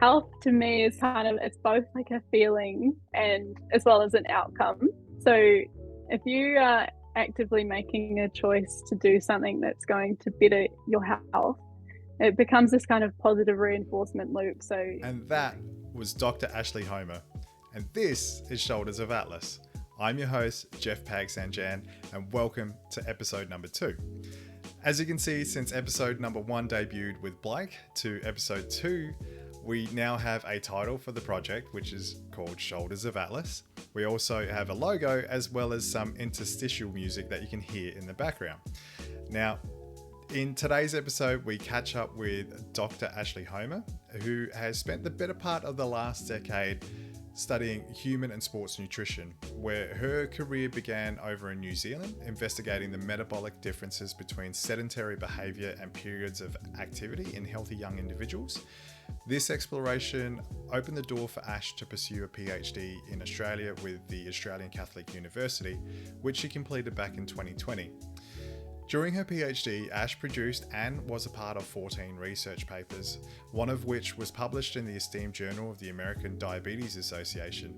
health to me is it's both like a feeling and as well as an outcome. So if you are actively making a choice to do something that's going to better your health, it becomes this kind of positive reinforcement loop. So And that was Dr. Ashleigh Homer. And this is Shoulders of Atlas. I'm your host, Jeff Pag-Sanjan, and welcome to episode number 2. As you can see, since episode number 1 debuted with Blake to episode 2, we now have a title for the project, which is called Shoulders of Atlas. We also have a logo as well as some interstitial music that you can hear in the background. Now, in today's episode, we catch up with Dr. Ashleigh Homer, who has spent the better part of the last decade studying human and sports nutrition, where her career began over in New Zealand, investigating the metabolic differences between sedentary behaviour and periods of activity in healthy young individuals. This exploration opened the door for Ash to pursue a PhD in Australia with the Australian Catholic University, which she completed back in 2020. During her PhD, Ash produced and was a part of 14 research papers, one of which was published in the esteemed journal of the American Diabetes Association.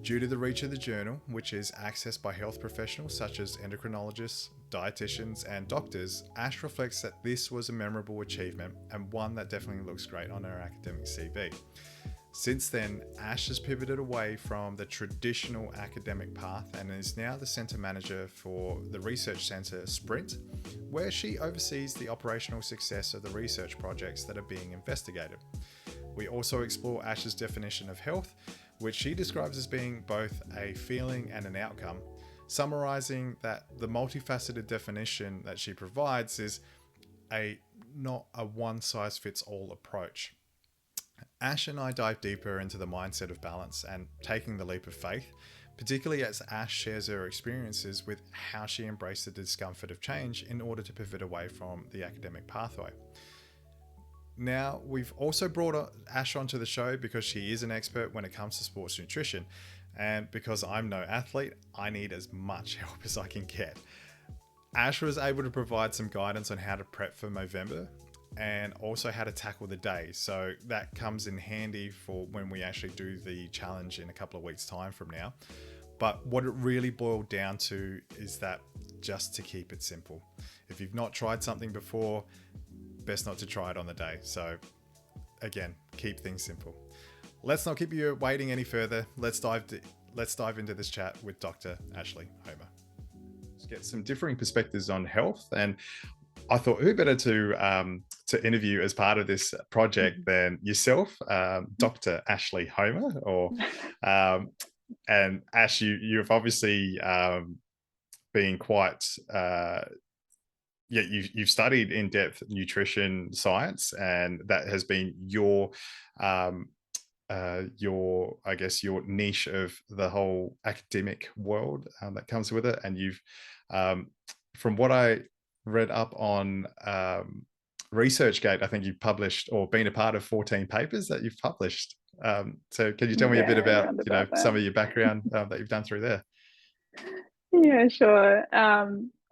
Due to the reach of the journal, which is accessed by health professionals such as endocrinologists, dieticians, and doctors, Ash reflects that this was a memorable achievement and one that definitely looks great on her academic CV. Since then, Ash has pivoted away from the traditional academic path and is now the Centre Manager for the Research Centre Sprint, where she oversees the operational success of the research projects that are being investigated. We also explore Ash's definition of health, which she describes as being both a feeling and an outcome, summarising that the multifaceted definition that she provides is not a one-size-fits-all approach. Ash and I dive deeper into the mindset of balance and taking the leap of faith, particularly as Ash shares her experiences with how she embraced the discomfort of change in order to pivot away from the academic pathway. Now, we've also brought Ash onto the show because she is an expert when it comes to sports nutrition, and because I'm no athlete, I need as much help as I can get. Ash was able to provide some guidance on how to prep for Movember, and also how to tackle the day. So that comes in handy for when we actually do the challenge in a couple of weeks' time from now. But what it really boiled down to is that just to keep it simple. If you've not tried something before, best not to try it on the day. So again, keep things simple. Let's not keep you waiting any further. Let's dive into this chat with Dr. Ashleigh Homer. Let's get some differing perspectives on health, and I thought who better to interview as part of this project than yourself, Dr. Ashleigh Homer, and Ash, you've obviously been quite, you've studied in-depth nutrition science, and that has been your niche of the whole academic world that comes with it. And you've, from what I read up on ResearchGate, I think you've published or been a part of 14 papers that you've published. So can you tell me a bit about some of your background that you've done through there? Yeah, sure.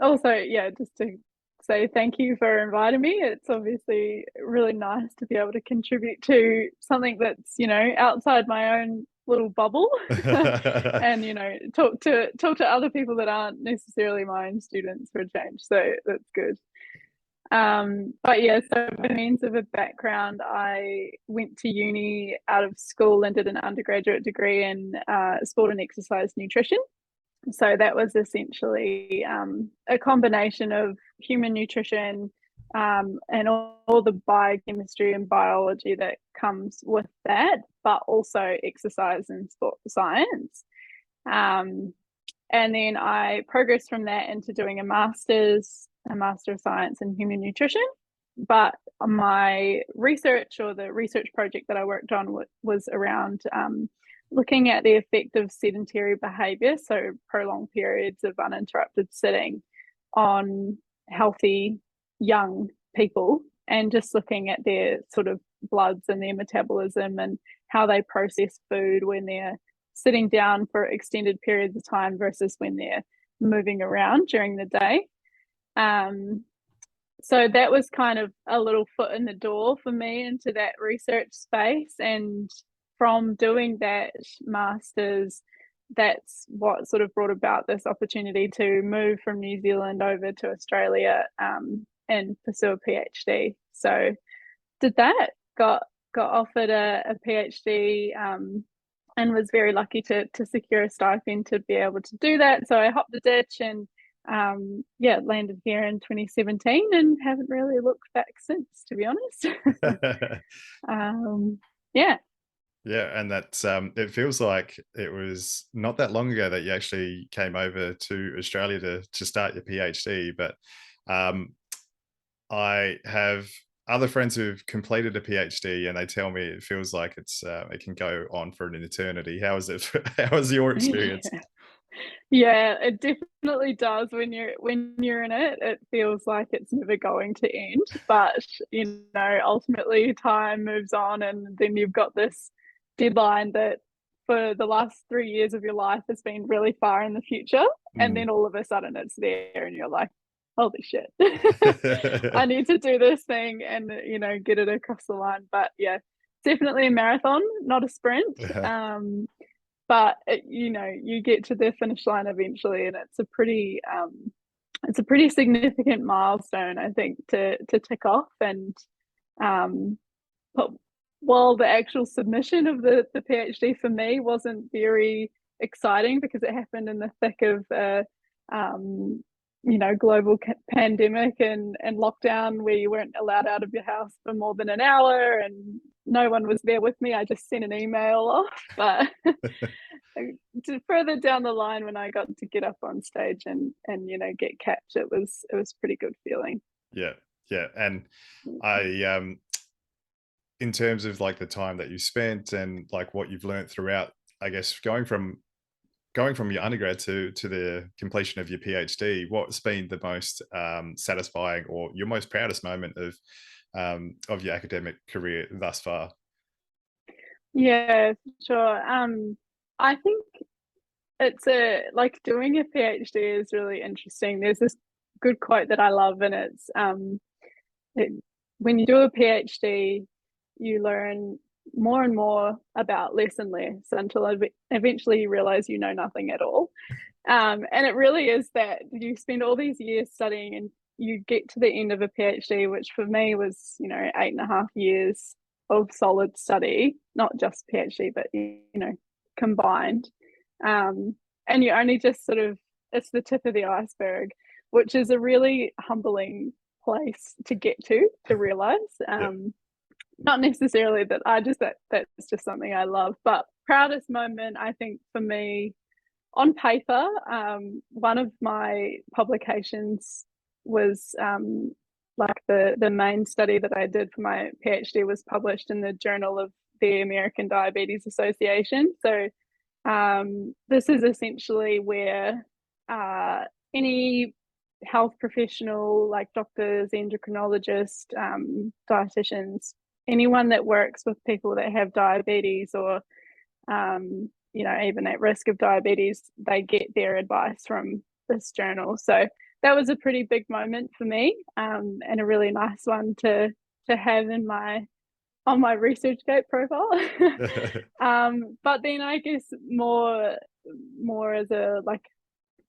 Also, just to say thank you for inviting me. It's obviously really nice to be able to contribute to something that's, outside my own little bubble and, talk to other people that aren't necessarily my own students for a change. So that's good. So by means of a background, I went to uni out of school and did an undergraduate degree in sport and exercise nutrition. So that was essentially a combination of human nutrition and all the biochemistry and biology that comes with that, but also exercise and sport science. And then I progressed from that into doing a Master of Science in Human Nutrition. But my research, or the research project that I worked on, was around looking at the effect of sedentary behaviour, so prolonged periods of uninterrupted sitting, on healthy young people, and just looking at their sort of bloods and their metabolism and how they process food when they're sitting down for extended periods of time versus when they're moving around during the day. so that was kind of a little foot in the door for me into that research space. And from doing that master's, that's what sort of brought about this opportunity to move from New Zealand over to Australia, and pursue a PhD. So did that, got offered a PhD, and was very lucky to secure a stipend to be able to do that. So I hopped the ditch and landed here in 2017 and haven't really looked back since, to be honest. Yeah. Yeah, and that's it feels like it was not that long ago that you actually came over to Australia to start your PhD. But um, I have other friends who've completed a PhD, and they tell me it feels like it can go on for an eternity. How is it? How was your experience? Yeah. Yeah, it definitely does. When you're in it, it feels like it's never going to end. But ultimately time moves on, and then you've got this deadline that for the last 3 years of your life has been really far in the future, and Mm. then all of a sudden it's there, and you're like, "Holy shit, I need to do this thing and get it across the line." But yeah, definitely a marathon, not a sprint. But you get to the finish line eventually, and it's a pretty significant milestone, I think, to tick off. And but while the actual submission of the PhD for me wasn't very exciting because it happened in the thick of global pandemic and lockdown, where you weren't allowed out of your house for more than an hour, and no one was there with me. I just sent an email off. But further down the line, when I got to get up on stage and get capped, it was pretty good feeling. Yeah, yeah, and I in terms of like the time that you spent and like what you've learned throughout, I guess going from your undergrad to the completion of your PhD, what's been the most satisfying or your most proudest moment of your academic career thus far? Yeah, sure. I think it's a like doing a PhD is really interesting. There's this good quote that I love, and it's it, when you do a PhD, you learn more and more about less and less until eventually you realize you know nothing at all. And it really is that you spend all these years studying, and you get to the end of a PhD, which for me was 8.5 years of solid study, not just PhD, but combined. And you only just sort of, it's the tip of the iceberg, which is a really humbling place to get to realize. Yeah. Not necessarily that that's just something I love, but proudest moment, I think, for me, on paper, one of my publications was like the main study that I did for my PhD was published in the Journal of the American Diabetes Association. So this is essentially where any health professional, like doctors, endocrinologists, dieticians, anyone that works with people that have diabetes or even at risk of diabetes, they get their advice from this journal. So that was a pretty big moment for me, and a really nice one to have in on my ResearchGate profile. But then I guess more as a like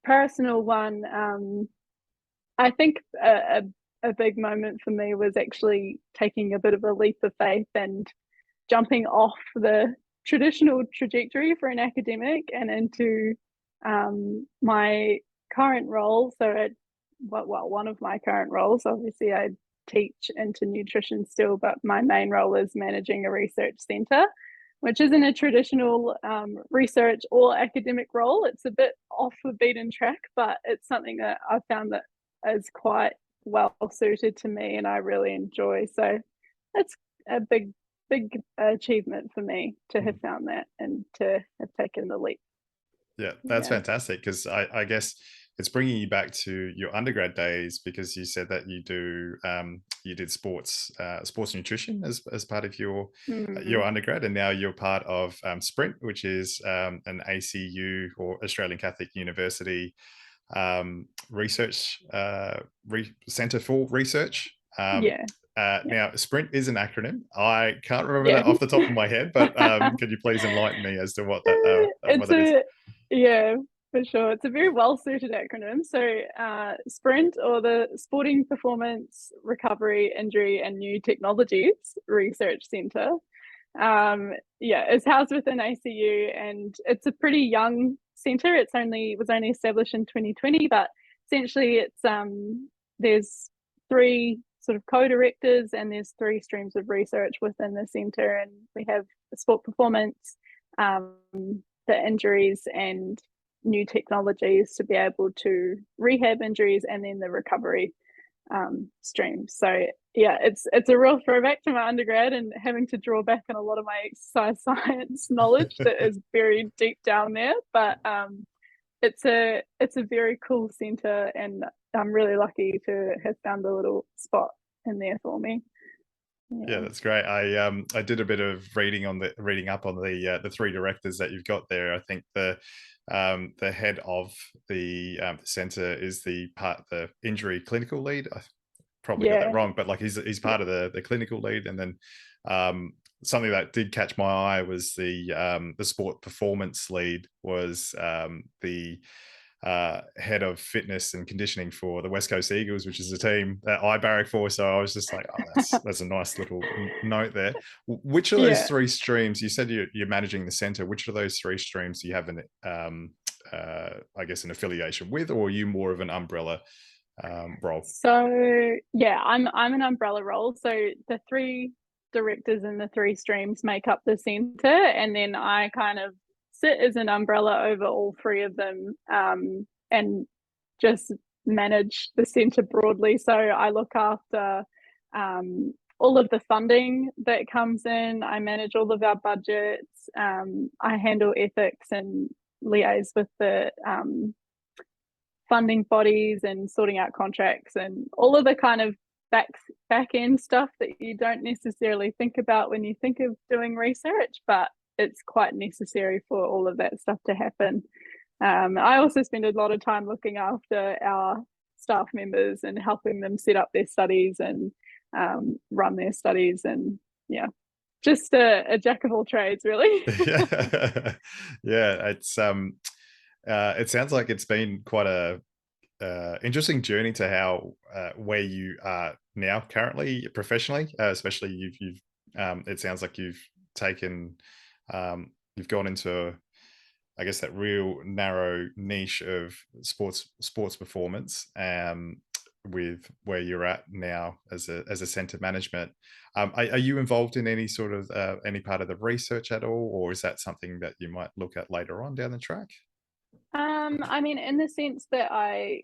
personal one, I think a big moment for me was actually taking a bit of a leap of faith and jumping off the traditional trajectory for an academic and into my current role. So one of my current roles, obviously I teach into nutrition still, but my main role is managing a research centre, which isn't a traditional research or academic role. It's a bit off the beaten track, but it's something that I found that is quite well suited to me and I really enjoy. So it's a big achievement for me to have found that and to have taken the leap. Yeah, that's Yeah. fantastic because I guess it's bringing you back to your undergrad days because you said that you did sports nutrition as part of your Mm. undergrad, and now you're part of Sprint, which is an ACU or Australian Catholic University research center for research. Yeah, yeah, Now, Sprint is an acronym. I can't remember yeah. that off the top of my head, but could you please enlighten me as to what It's that is? a Yeah, for sure. It's a very well suited acronym. So, SPRINT, or the Sporting Performance Recovery, Injury and New Technologies Research Centre. Yeah, it's housed within ACU, and it's a pretty young centre. Was only established in 2020, but essentially there's three sort of co-directors, and there's three streams of research within the centre, and we have sport performance, um, the injuries and new technologies to be able to rehab injuries, and then the recovery stream. So yeah, it's a real throwback to my undergrad and having to draw back on a lot of my exercise science knowledge that is buried deep down there. But it's a very cool centre, and I'm really lucky to have found a little spot in there for me. Yeah, Yeah. that's great. I did a bit of reading up on the three directors that you've got there. I think the head of the center is the injury clinical lead. I probably got that Yeah. wrong, but like he's part of the clinical lead, and then something that did catch my eye was the sport performance lead was the head of fitness and conditioning for the West Coast Eagles, which is a team that I barrack for. So I was just like, oh, that's a nice little note there. Which of those Yeah. three streams, you said you're managing the center, which of those three streams do you have I guess an affiliation with, or are you more of an umbrella role? So yeah, I'm an umbrella role. So the three directors in the three streams make up the center, and then I kind of sit as an umbrella over all three of them, and just manage the center broadly. So I look after all of the funding that comes in. I manage all of our budgets. I handle ethics and liaise with the funding bodies and sorting out contracts and all of the kind of back end stuff that you don't necessarily think about when you think of doing research, but it's quite necessary for all of that stuff to happen. I also spend a lot of time looking after our staff members and helping them set up their studies and run their studies, and yeah, just a jack of all trades, really. Yeah, yeah. It sounds like it's been quite a interesting journey to how where you are now currently professionally, especially you've it sounds like taken you've gone into, I guess, that real narrow niche of sports performance, with where you're at now as a center management. Are you involved in any sort of any part of the research at all, or is that something that you might look at later on down the track? I mean, in the sense that I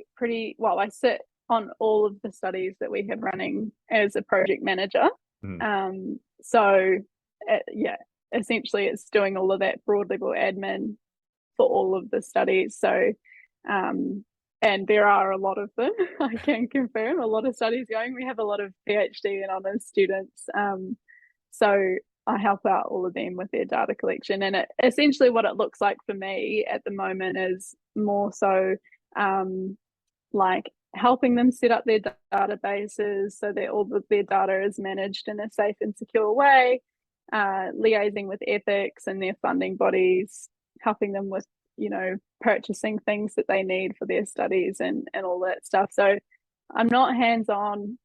sit on all of the studies that we have running as a project manager. Mm. So, yeah, essentially it's doing all of that broad level admin for all of the studies. So, and there are a lot of them, I can confirm, a lot of studies going. We have a lot of PhD and honours students. So I help out all of them with their data collection. And essentially what it looks like for me at the moment is more so like helping them set up their databases so that all of their data is managed in a safe and secure way, liaising with ethics and their funding bodies, helping them with, purchasing things that they need for their studies and all that stuff. So I'm not hands-on,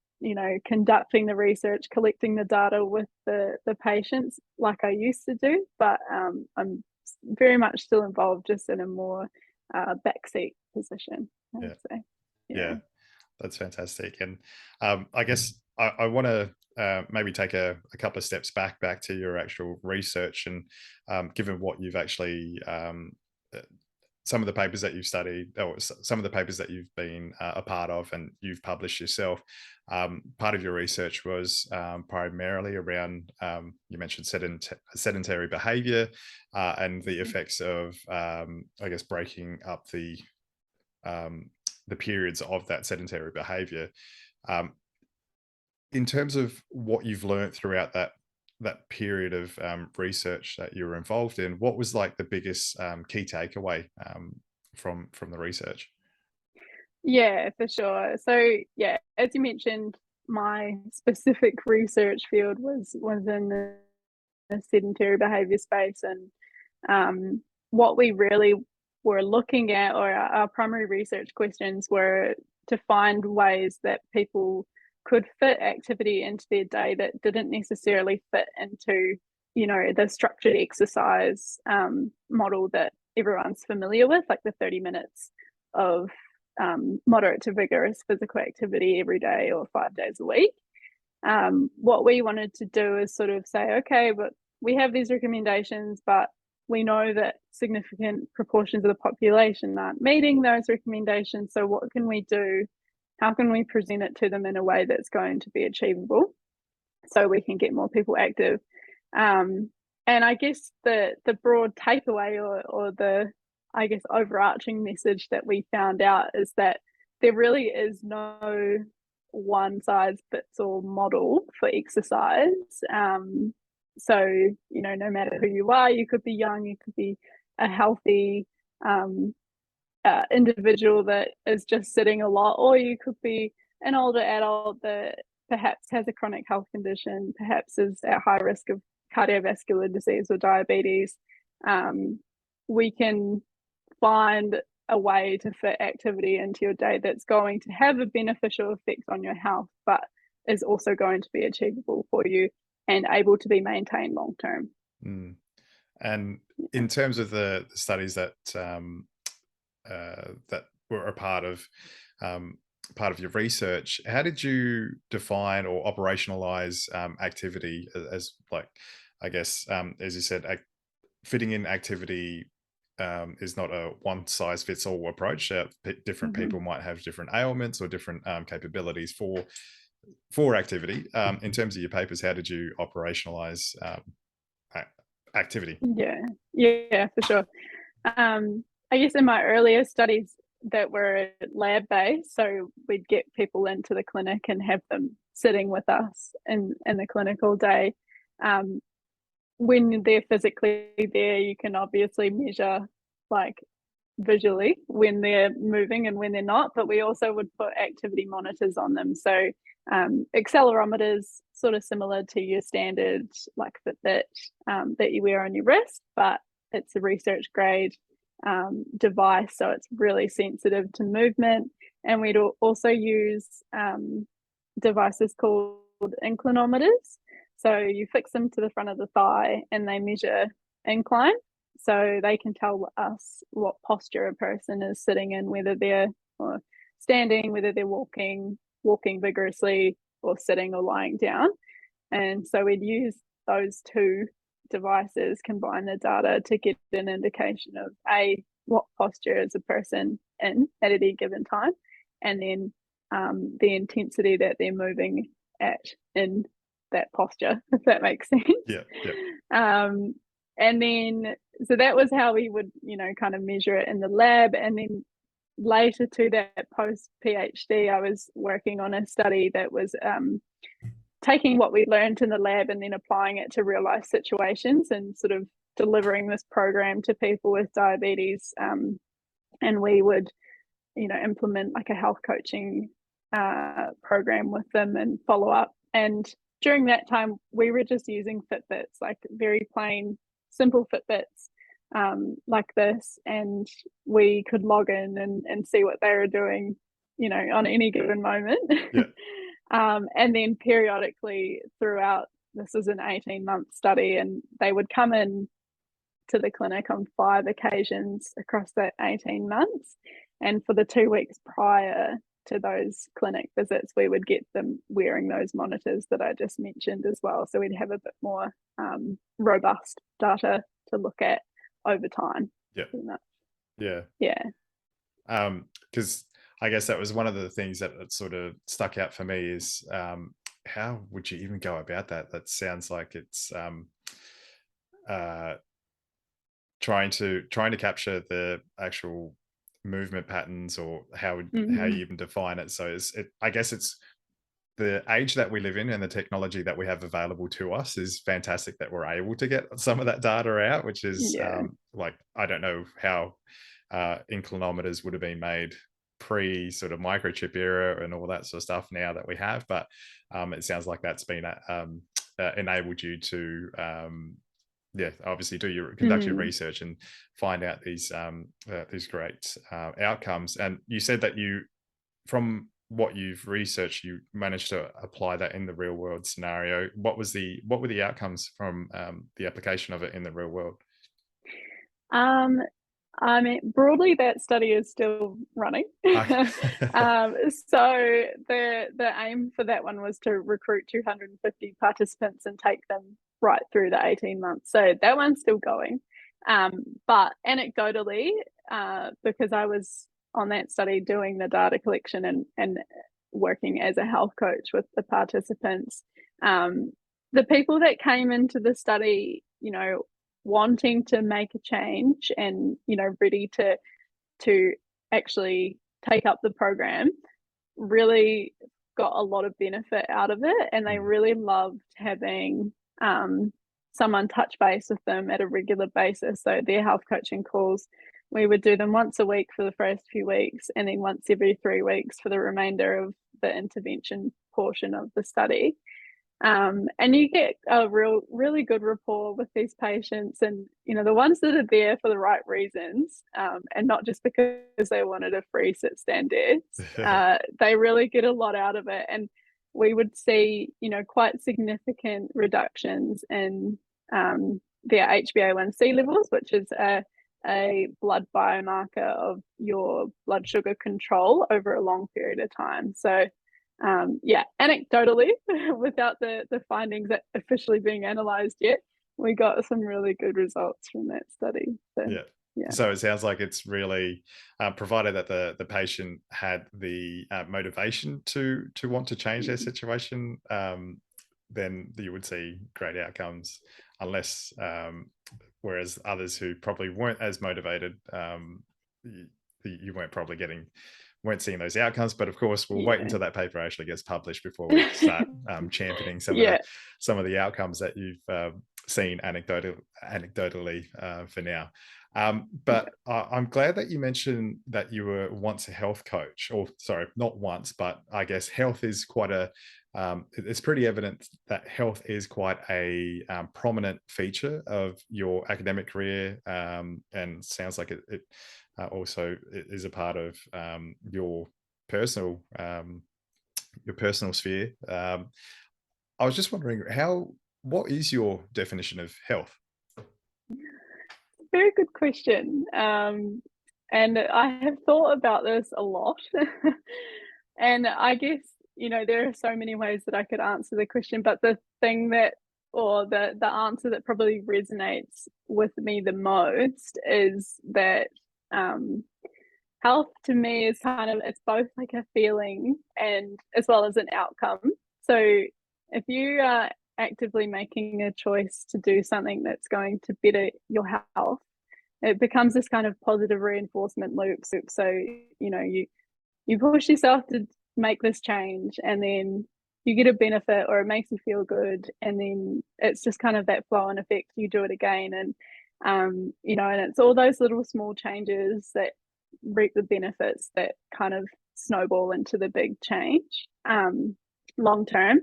conducting the research, collecting the data with the patients like I used to do, but I'm very much still involved, just in a more backseat position, I Yeah, would say. Yeah. yeah, that's fantastic. And I guess I want to maybe take a couple of steps back to your actual research, and given what you've actually uh, some of the papers that you've studied, or some of the papers that you've been a part of and you've published yourself. Part of your research was primarily around, you mentioned sedentary behaviour, and the effects of, I guess, breaking up the periods of that sedentary behaviour. Um, in terms of what you've learned throughout that period of research that you were involved in, what was like the biggest key takeaway from the research? Yeah, for sure. So yeah, as you mentioned, my specific research field was in the sedentary behaviour space, and what we really were looking at, or our primary research questions, were to find ways that people could fit activity into their day that didn't necessarily fit into, the structured exercise model that everyone's familiar with, like the 30 minutes of moderate to vigorous physical activity every day or 5 days a week. What we wanted to do is sort of say, okay, but we have these recommendations, but we know that significant proportions of the population aren't meeting those recommendations. So what can we do? How can we present it to them in a way that's going to be achievable so we can get more people active? And I guess the broad takeaway, or the, I guess, overarching message that we found out is that there really is no one size fits all model for exercise. So, no matter who you are, you could be young, you could be a healthy individual that is just sitting a lot, or you could be an older adult that perhaps has a chronic health condition, perhaps is at high risk of cardiovascular disease or diabetes. We can find a way to fit activity into your day that's going to have a beneficial effect on your health, but is also going to be achievable for you and able to be maintained long term. Mm. And in terms of the studies that that were a part of your research, how did you define or operationalize activity as like, I guess, as you said, fitting in activity is not a one size fits all approach. Different Mm-hmm. people might have different ailments or different capabilities for activity. In terms of your papers, how did you operationalize activity? Yeah, for sure. I guess in my earlier studies that were lab based, so we'd get people into the clinic and have them sitting with us in the clinic all day. Um, when they're physically there, you can obviously measure, like, visually when they're moving and when they're not, but we also would put activity monitors on them. So accelerometers, sort of similar to your standard like Fitbit that you wear on your wrist, but it's a research grade device, so it's really sensitive to movement. And we'd also use devices called inclinometers. So you fix them to the front of the thigh and they measure incline. So they can tell us what posture a person is sitting in, whether they're standing, whether they're walking vigorously, or sitting or lying down. And so we'd use those two devices, combine the data to get an indication of what posture is a person in at any given time, and then the intensity that they're moving at in that posture, if that makes sense. Yeah, yeah. And then, so that was how we would, kind of measure it in the lab. And then later to that, post PhD, I was working on a study that was taking what we learned in the lab and then applying it to real life situations, and sort of delivering this program to people with diabetes. And we would, implement like a health coaching program with them and follow up. And during that time, we were just using Fitbits, like very plain, simple Fitbits like this. And we could log in and see what they were doing, on any given moment. Yeah. And then periodically throughout, this was an 18-month study, and they would come in to the clinic on 5 occasions across that 18 months. And for the 2 weeks prior to those clinic visits, we would get them wearing those monitors that I just mentioned as well. So we'd have a bit more robust data to look at over time. Yeah. Pretty much. Yeah. Yeah. Because I guess that was one of the things that sort of stuck out for me is how would you even go about that? That sounds like it's trying to capture the actual movement patterns, or how you even define it. So I guess it's the age that we live in and the technology that we have available to us is fantastic that we're able to get some of that data out, which is Yeah. like, I don't know how inclinometers would have been made pre sort of microchip era and all that sort of stuff now that we have, but it sounds like that's been enabled you to obviously conduct your Mm. research and find out these great outcomes. And you said that from what you've researched, you managed to apply that in the real world scenario. What were the outcomes from the application of it in the real world? Um, I mean, broadly, that study is still running. Okay. So the aim for that one was to recruit 250 participants and take them right through the 18 months. So that one's still going. But anecdotally, because I was on that study doing the data collection and working as a health coach with the participants, the people that came into the study, wanting to make a change and ready to actually take up the program, really got a lot of benefit out of it, and they really loved having someone touch base with them at a regular basis. So their health coaching calls, we would do them once a week for the first few weeks, and then once every 3 weeks for the remainder of the intervention portion of the study. And you get a really good rapport with these patients, and the ones that are there for the right reasons, and not just because they wanted a free sit stand dance. They really get a lot out of it, and we would see quite significant reductions in their HbA1c levels, which is a blood biomarker of your blood sugar control over a long period of time. So anecdotally, without the findings officially being analysed yet, we got some really good results from that study. So, yeah. So it sounds like it's really provided that the patient had the motivation to want to change their situation, then you would see great outcomes. Unless, whereas others who probably weren't as motivated, you weren't seeing those outcomes. But of course, we'll wait until that paper actually gets published before we start championing some of the outcomes that you've seen anecdotally for now. But I'm glad that you mentioned that you were once a health coach, or sorry, not once, but I guess health is it's pretty evident that health is quite a prominent feature of your academic career, and sounds like it also is a part of your personal sphere. I was just wondering, what is your definition of health? Very good question. And I have thought about this a lot. And I guess, there are so many ways that I could answer the question, but the thing the answer that probably resonates with me the most is that health to me is it's both like a feeling and as well as an outcome. So if you are actively making a choice to do something that's going to better your health, it becomes this kind of positive reinforcement loop. So you push yourself to make this change, and then you get a benefit, or it makes you feel good, and then it's just kind of that flow and effect. You do it again, and and it's all those little small changes that reap the benefits that kind of snowball into the big change long term.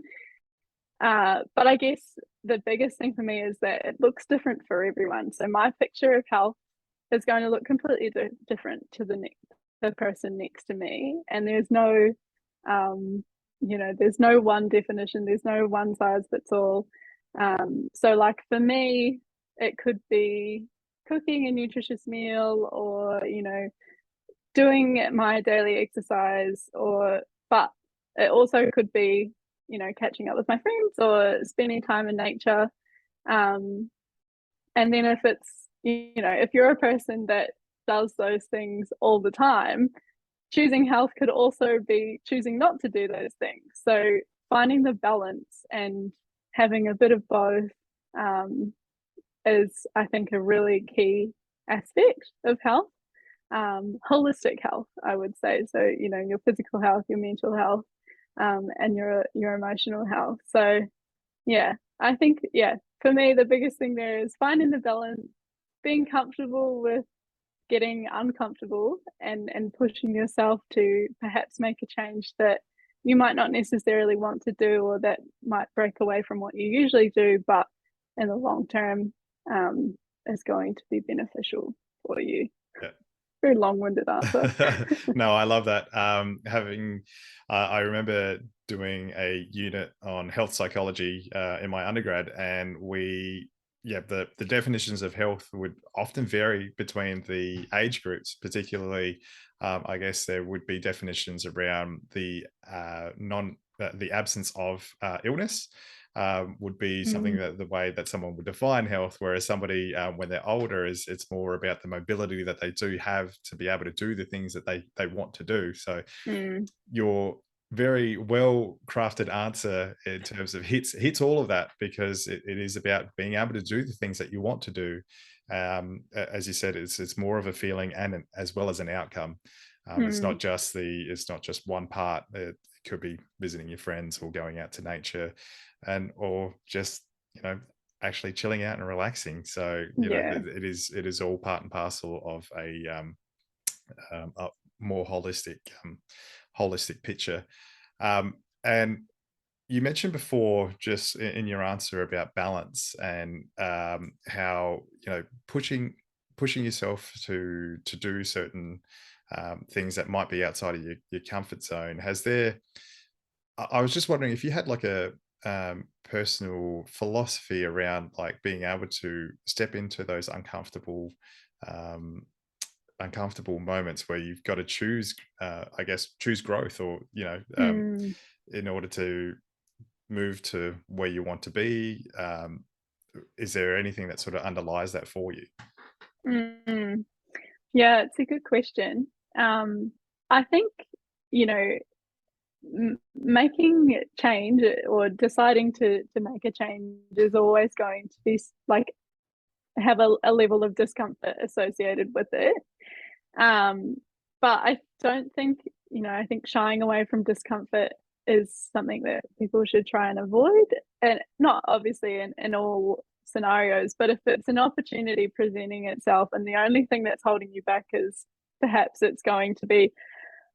But I guess the biggest thing for me is that it looks different for everyone. So my picture of health is going to look completely different to the person next to me, and there's no there's no one definition, there's no one size fits all. So like for me, it could be cooking a nutritious meal, or doing my daily exercise, but it also could be catching up with my friends or spending time in nature. And then if it's if you're a person that does those things all the time, choosing health could also be choosing not to do those things. So finding the balance and having a bit of both is, I think, a really key aspect of health. Holistic health, I would say. So your physical health, your mental health, and your emotional health. So I think for me the biggest thing there is finding the balance, being comfortable with getting uncomfortable and pushing yourself to perhaps make a change that you might not necessarily want to do, or that might break away from what you usually do, but in the long term is going to be beneficial for you. Yeah. Very long-winded answer. No, I love that. I remember doing a unit on health psychology in my undergrad, and the definitions of health would often vary between the age groups. Particularly, I guess there would be definitions around the the absence of illness. Would be something that the way that someone would define health, whereas somebody when they're older it's more about the mobility that they do have to be able to do the things that they want to do. So your very well crafted answer in terms of hits all of that, because it is about being able to do the things that you want to do. As you said, it's more of a feeling and as well as an outcome. It's not just one part. It could be visiting your friends or going out to nature, or just actually chilling out and relaxing. So it is all part and parcel of a more holistic picture. And you mentioned before, just in your answer, about balance and how pushing yourself to do certain things that might be outside of your comfort zone. I was just wondering if you had like a personal philosophy around like being able to step into those uncomfortable moments where you've got to choose growth, or in order to move to where you want to be. Is there anything that sort of underlies that for you? Yeah, it's a good question. I think making change, or deciding to make a change, is always going to be like have a level of discomfort associated with it. But I don't think, I think shying away from discomfort is something that people should try and avoid, and not obviously in all scenarios, but if it's an opportunity presenting itself and the only thing that's holding you back is perhaps it's going to be,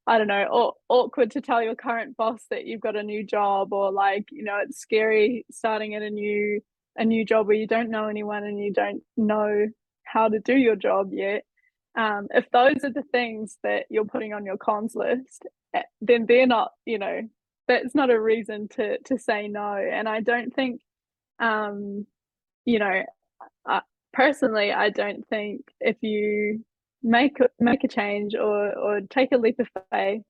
I don't know, awkward to tell your current boss that you've got a new job, or like, it's scary starting at a new job where you don't know anyone and you don't know how to do your job yet. If those are the things that you're putting on your cons list, then they're not, that's not a reason to say no. And I don't think, personally, I don't think if you make a change or take a leap of faith,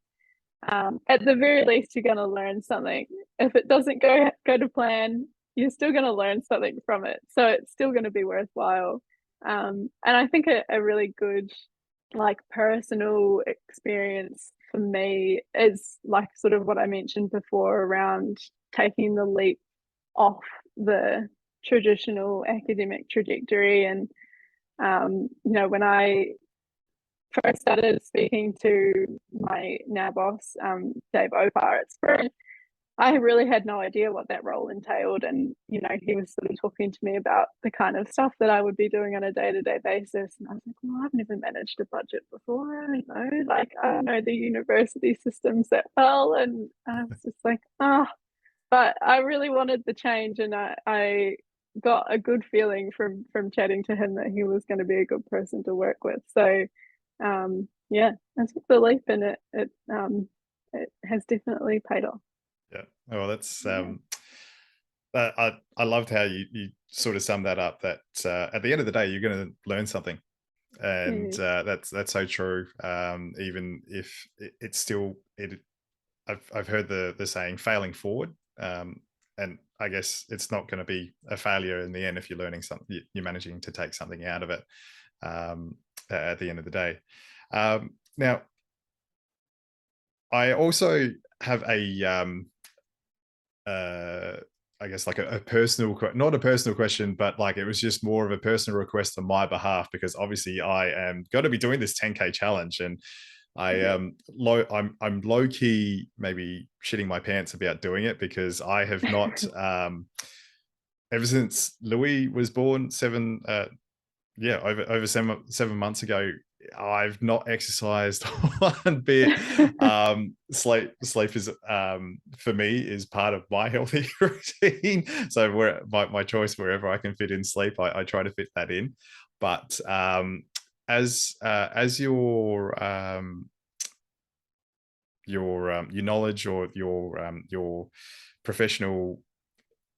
at the very least you're going to learn something. If it doesn't go to plan, you're still going to learn something from it, so it's still going to be worthwhile. And I think a really good like personal experience for me is like sort of what I mentioned before around taking the leap off the traditional academic trajectory. And when I first started speaking to my now boss, Dave Opar at Spirit, I really had no idea what that role entailed. And, he was sort of talking to me about the kind of stuff that I would be doing on a day-to-day basis. And I was like, well, I've never managed a budget before. I don't know the university systems that well. And I was just like, but I really wanted the change. And I got a good feeling from chatting to him that he was going to be a good person to work with. So, I took the leap, and it has definitely paid off. Yeah. Oh, that's I loved how you sort of summed that up, that at the end of the day you're going to learn something, and that's so true. Even if it's still I've heard the saying failing forward, and I guess it's not going to be a failure in the end if you're learning something, you're managing to take something out of it at the end of the day. Now I also have I guess like a personal, not a personal question, but like it was just more of a personal request on my behalf, because obviously I am going to be doing this 10K challenge, and I'm low key maybe shitting my pants about doing it, because I have not ever since Louis was born over 7 months ago. I've not exercised one bit. Sleep is for me is part of my healthy routine. So where my choice, wherever I can fit in sleep, I try to fit that in. But as your knowledge or your professional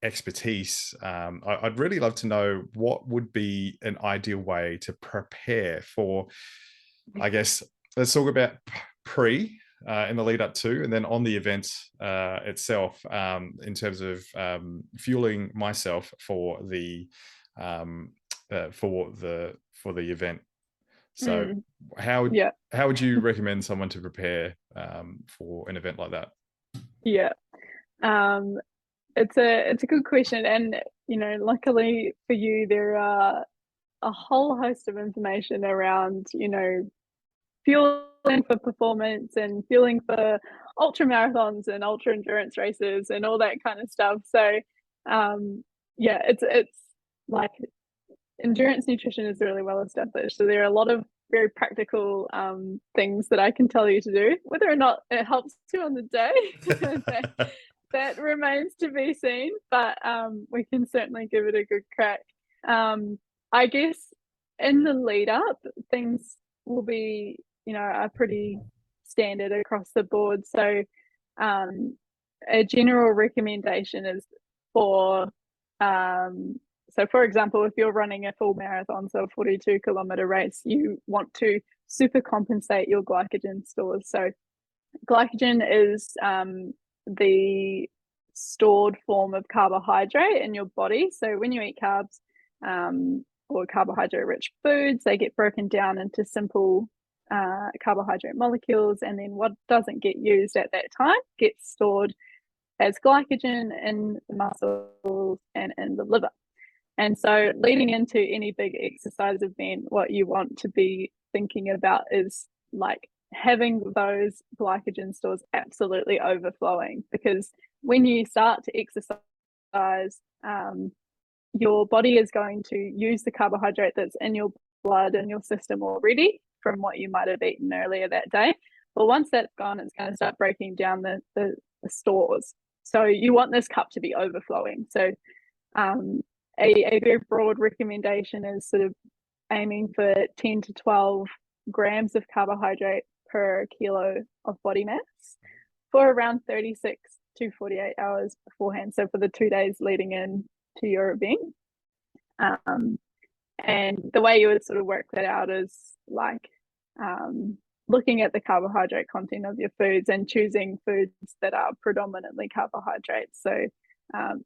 expertise, I'd really love to know what would be an ideal way to prepare for, I guess, let's talk about pre in the lead up to, and then on the event itself, in terms of fueling myself for the um, for the event. So Mm, how yeah, how would you recommend someone to prepare for an event like that? yeah. Um, it's a good question, and luckily for you, there are a whole host of information around fueling for performance and fueling for ultra marathons and ultra endurance races and all that kind of stuff. So, yeah, it's like endurance nutrition is really well established. So there are a lot of very practical things that I can tell you to do. Whether or not it helps you on the day, that remains to be seen. But we can certainly give it a good crack. I guess in the lead up, things will be are pretty standard across the board. So a general recommendation is for so for example, if you're running a full marathon, so a 42-kilometer race, you want to super compensate your glycogen stores. So glycogen is the stored form of carbohydrate in your body. So when you eat carbs or carbohydrate rich foods, they get broken down into simple carbohydrate molecules, and then what doesn't get used at that time gets stored as glycogen in the muscles and in the liver. And so leading into any big exercise event, what you want to be thinking about is like having those glycogen stores absolutely overflowing, because when you start to exercise, your body is going to use the carbohydrate that's in your blood and your system already from what you might have eaten earlier that day. But once that's gone, it's going to start breaking down the stores. So you want this cup to be overflowing. So a very broad recommendation is sort of aiming for 10 to 12 grams of carbohydrate per kilo of body mass for around 36 to 48 hours beforehand. So for the 2 days leading in to your event. And the way you would sort of work that out is like looking at the carbohydrate content of your foods and choosing foods that are predominantly carbohydrates. So,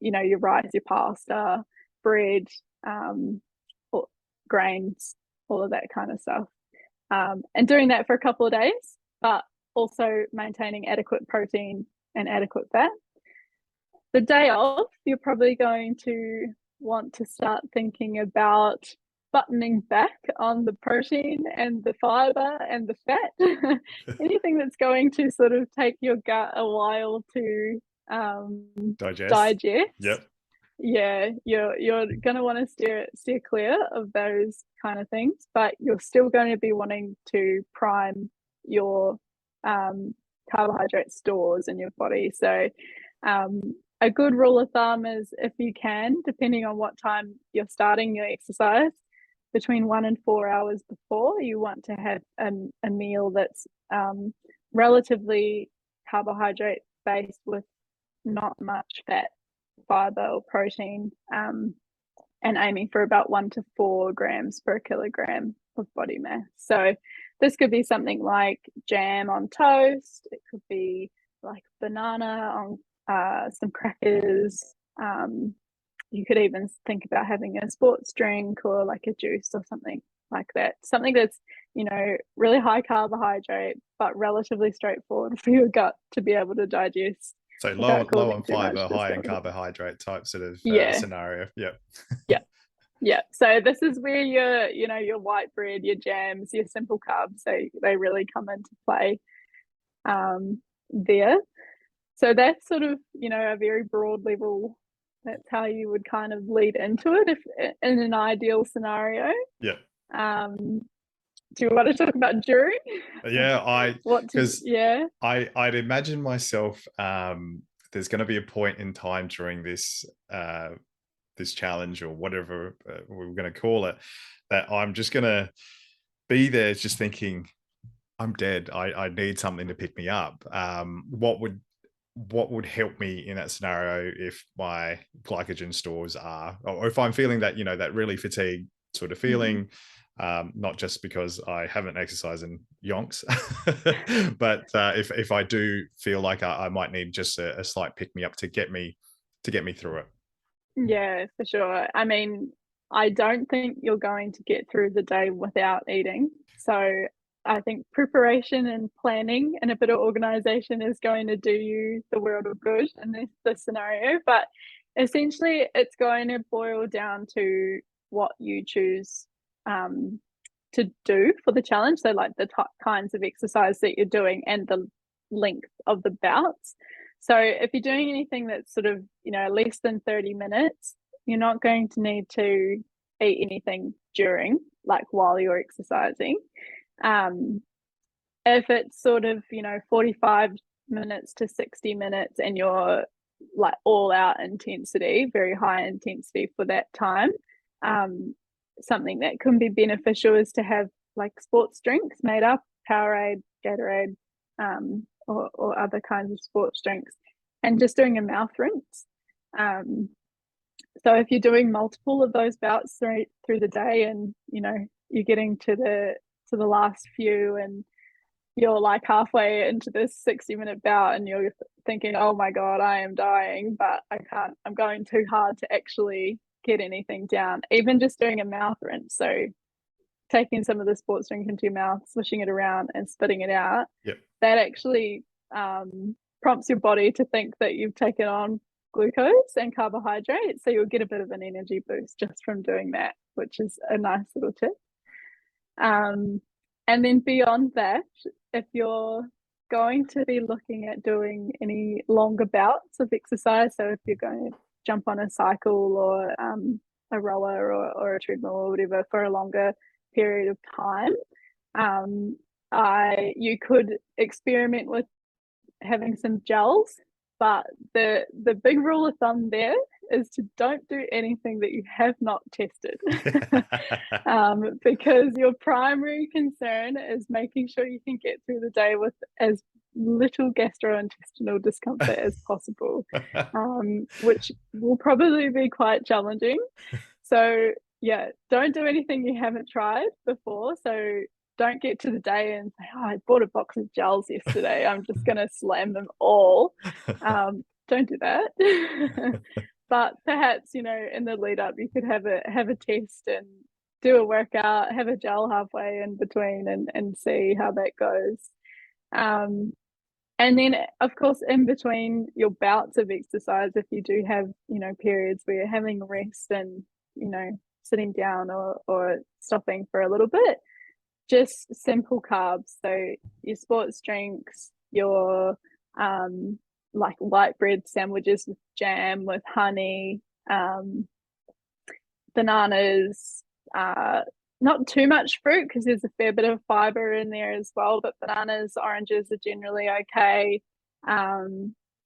your rice, your pasta, bread, grains, all of that kind of stuff. And doing that for a couple of days, but also maintaining adequate protein and adequate fat. The day of, you're probably going to want to start thinking about buttoning back on the protein and the fiber and the fat. Anything that's going to sort of take your gut a while to digest. Yep. Yeah, you're going to want to steer clear of those kind of things, but you're still going to be wanting to prime your carbohydrate stores in your body. So a good rule of thumb is, if you can, depending on what time you're starting your exercise, between 1 and 4 hours before, you want to have a meal that's relatively carbohydrate based with not much fat, fiber or protein, and aiming for about 1 to 4 grams per kilogram of body mass. So this could be something like jam on toast. It could be like banana on some crackers. You could even think about having a sports drink or like a juice or something like that. Something that's, really high carbohydrate, but relatively straightforward for your gut to be able to digest. So low on fiber, high in carbohydrate type sort of scenario. Yep. Yeah. So this is where your white bread, your jams, your simple carbs, they really come into play there. So that's sort of, a very broad level. That's how you would kind of lead into it if in an ideal scenario. Yeah. Do you want to talk about during? Yeah, What to, because yeah. I'd imagine myself, there's going to be a point in time during this this challenge, or whatever we're going to call it, that I'm just going to be there just thinking, I'm dead. I need something to pick me up. What would help me in that scenario if my glycogen stores are, or if I'm feeling that, that really fatigued sort of Mm. feeling, not just because I haven't exercised in yonks, but if I do feel like I might need just a slight pick me up to get me through it. Yeah, for sure. I mean, I don't think you're going to get through the day without eating. So I think preparation and planning and a bit of organization is going to do you the world of good in this scenario. But essentially, it's going to boil down to what you choose um, to do for the challenge. So, like the kinds of exercise that you're doing and the length of the bouts. So if you're doing anything that's sort of, less than 30 minutes, you're not going to need to eat anything during, like while you're exercising. Um, if it's sort of, 45 minutes to 60 minutes and you're like all out intensity, very high intensity for that time, something that can be beneficial is to have like sports drinks made up, Powerade, Gatorade, or other kinds of sports drinks, and just doing a mouth rinse. Um, so if you're doing multiple of those bouts through the day, and you're getting to the last few, and you're like halfway into this 60-minute bout, and you're thinking, oh my god, I am dying, but I can't, I'm going too hard to actually get anything down. Even just doing a mouth rinse, so taking some of the sports drink into your mouth, swishing it around and spitting it out, Yep. that actually prompts your body to think that you've taken on glucose and carbohydrates. So you'll get a bit of an energy boost just from doing that, which is a nice little tip. And then beyond that, if you're going to be looking at doing any longer bouts of exercise, so if you're going to jump on a cycle or a rower or a treadmill or whatever for a longer period of time, you could experiment with having some gels, but the big rule of thumb there is to don't do anything that you have not tested. Because your primary concern is making sure you can get through the day with as little gastrointestinal discomfort as possible, which will probably be quite challenging. So yeah, don't do anything you haven't tried before. So don't get to the day and say, oh, I bought a box of gels yesterday, I'm just going to slam them all. Don't do that. But perhaps, in the lead up, you could have a test and do a workout, have a gel halfway in between, and see how that goes. And then, of course, in between your bouts of exercise, if you do have, periods where you're having rest and, sitting down or stopping for a little bit, just simple carbs. So your sports drinks, your like white bread sandwiches with jam, with honey, bananas, not too much fruit because there's a fair bit of fiber in there as well, but bananas, oranges are generally okay.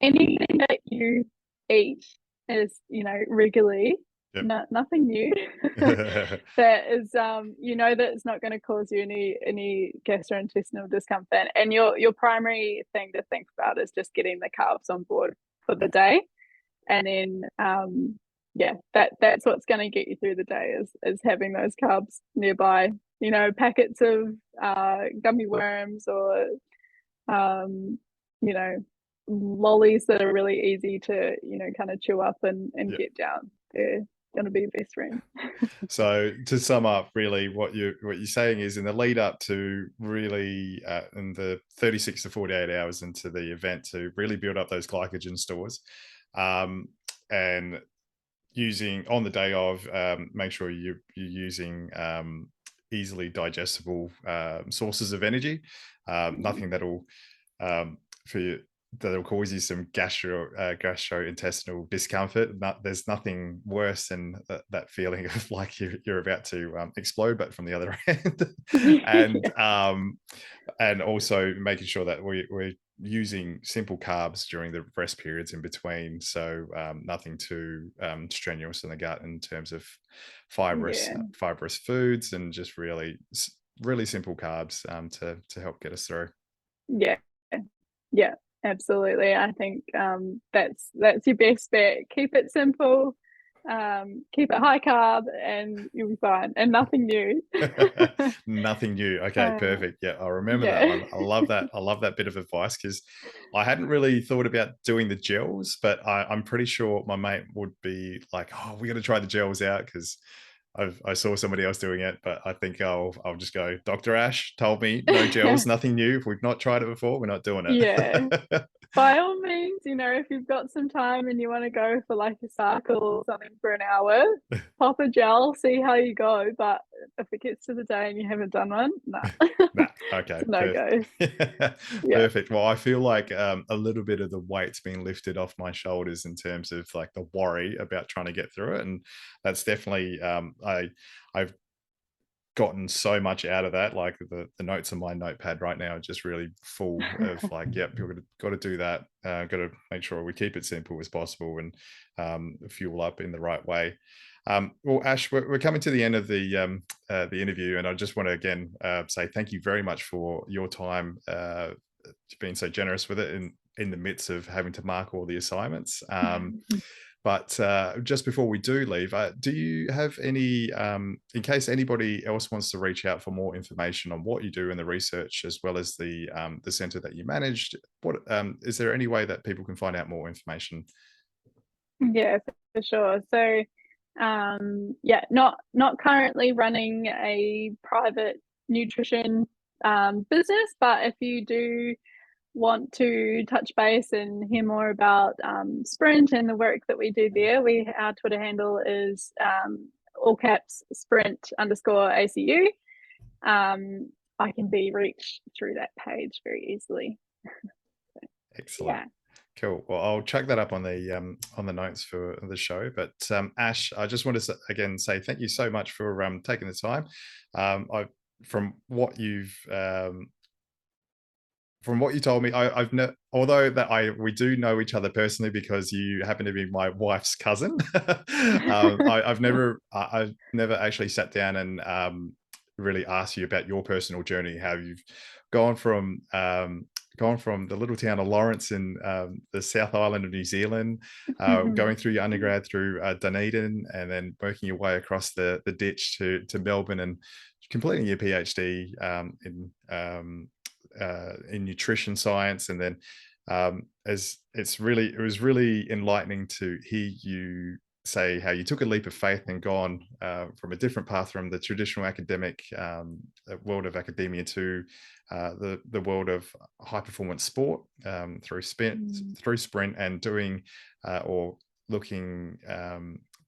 Anything that you eat is, regularly, Yep. nothing new, that is, that it's not going to cause you any gastrointestinal discomfort. And your primary thing to think about is just getting the carbs on board for the day. And then that's what's going to get you through the day is having those carbs nearby. Packets of gummy worms, or lollies that are really easy to kind of chew up and Yep. get down. They're going to be your best friend. So to sum up, really, what you're saying is, in the lead up to really in the 36 to 48 hours into the event, to really build up those glycogen stores, and using on the day of, make sure you're using easily digestible sources of energy, nothing that'll for you that'll cause you some gastrointestinal discomfort. There's nothing worse than that feeling of like you're about to explode, but from the other end. and and also making sure that we're using simple carbs during the rest periods in between, so nothing too strenuous in the gut in terms of fibrous Yeah, fibrous foods, and just really simple carbs to help get us through. yeah, yeah, absolutely. I think that's your best bet. Keep it simple, keep it high carb, and you'll be fine. And nothing new. Nothing new. Okay, uh, perfect. Yeah, I remember that yeah. one. I love that. I love that bit of advice, because I hadn't really thought about doing the gels, but I'm pretty sure my mate would be like, "Oh, we got to try the gels out," because I saw somebody else doing it. But I think I'll just go. Dr. Ash told me no gels, nothing new. If we've not tried it before, we're not doing Yeah. it. By all means, if you've got some time and you want to go for like a cycle or something for an hour, pop a gel, see how you go. But if it gets to the day and you haven't done one, no, Nah, it's okay, a no go. perfect. Yeah. Perfect. Well, I feel like a little bit of the weight's been lifted off my shoulders in terms of like the worry about trying to get through it, and that's definitely I've gotten so much out of that. Like the notes on my notepad right now are just really full of like, yep, you've got to do that. Got to make sure we keep it simple as possible, and fuel up in the right way. Well, Ash, we're coming to the end of the interview, and I just want to again say thank you very much for your time, being so generous with it in the midst of having to mark all the assignments. But just before we do leave, do you have any, in case anybody else wants to reach out for more information on what you do in the research, as well as the centre that you managed? What is there any way that people can find out more information? Yeah, for sure. So, yeah, not currently running a private nutrition business, but if you do want to touch base and hear more about Sprint and the work that we do there, our Twitter handle is all caps Sprint underscore ACU. I can be reached through that page very easily. Excellent. Yeah. Cool. Well, I'll chuck that up on the notes for the show. But Ash, I just want to again say thank you so much for taking the time. I from what you've From what you told me, although we do know each other personally because you happen to be my wife's cousin. I've never actually sat down and really asked you about your personal journey, how you've gone from the little town of Lawrence in the South Island of New Zealand, going through your undergrad through Dunedin, and then working your way across the ditch to Melbourne, and completing your PhD in nutrition science. And then it was really enlightening to hear you say how you took a leap of faith and gone from a different path from the traditional academic world of academia to the world of high performance sport, through sprint and doing or looking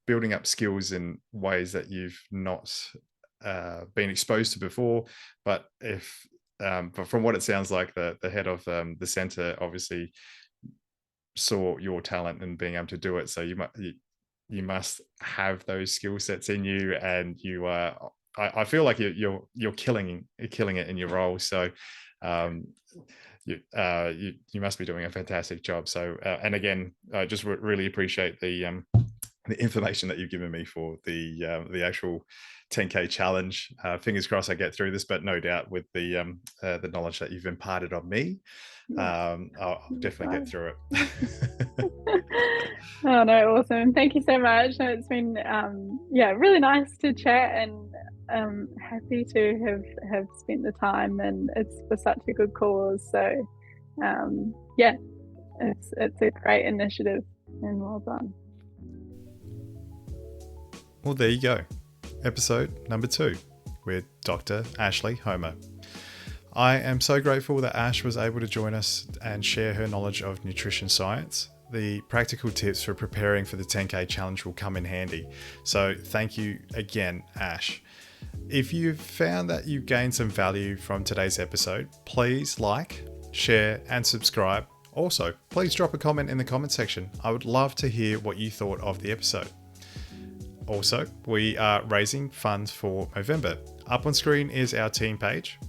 building up skills in ways that you've not been exposed to before. But from what it sounds like, the head of the center obviously saw your talent and being able to do it. So you must have those skill sets in you, and I feel like you're killing it in your role. So you must be doing a fantastic job. So and again, I just really appreciate the information that you've given me for the actual 10K challenge. Fingers crossed I get through this, but no doubt with the knowledge that you've imparted on me, I'll definitely get through it. Oh no, awesome. Thank you so much. No, it's been really nice to chat, and happy to have spent the time, and it's for such a good cause. So yeah, it's a great initiative, and well done. Well, there you go. Episode number 2 with Dr. Ashleigh Homer. I am so grateful that Ash was able to join us and share her knowledge of nutrition science. The practical tips for preparing for the 10K challenge will come in handy. So thank you again, Ash. If you've found that you've gained some value from today's episode, please like, share, and subscribe, Also, please drop a comment in the comment section. I would love to hear what you thought of the episode. Also, we are raising funds for Movember. Up on screen is our team page,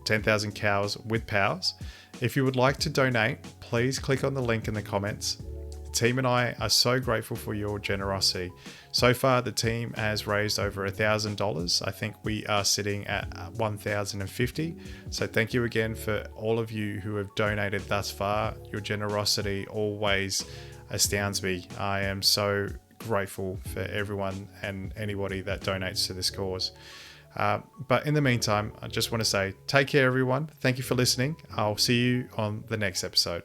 10,000 Cows with Powers. If you would like to donate, please click on the link in the comments. The team and I are so grateful for your generosity. So far, the team has raised over $1,000. I think we are sitting at $1,050. So thank you again for all of you who have donated thus far. Your generosity always astounds me. I am so grateful for everyone and anybody that donates to this cause. But in the meantime, I just want to say, take care, everyone. Thank you for listening. I'll see you on the next episode.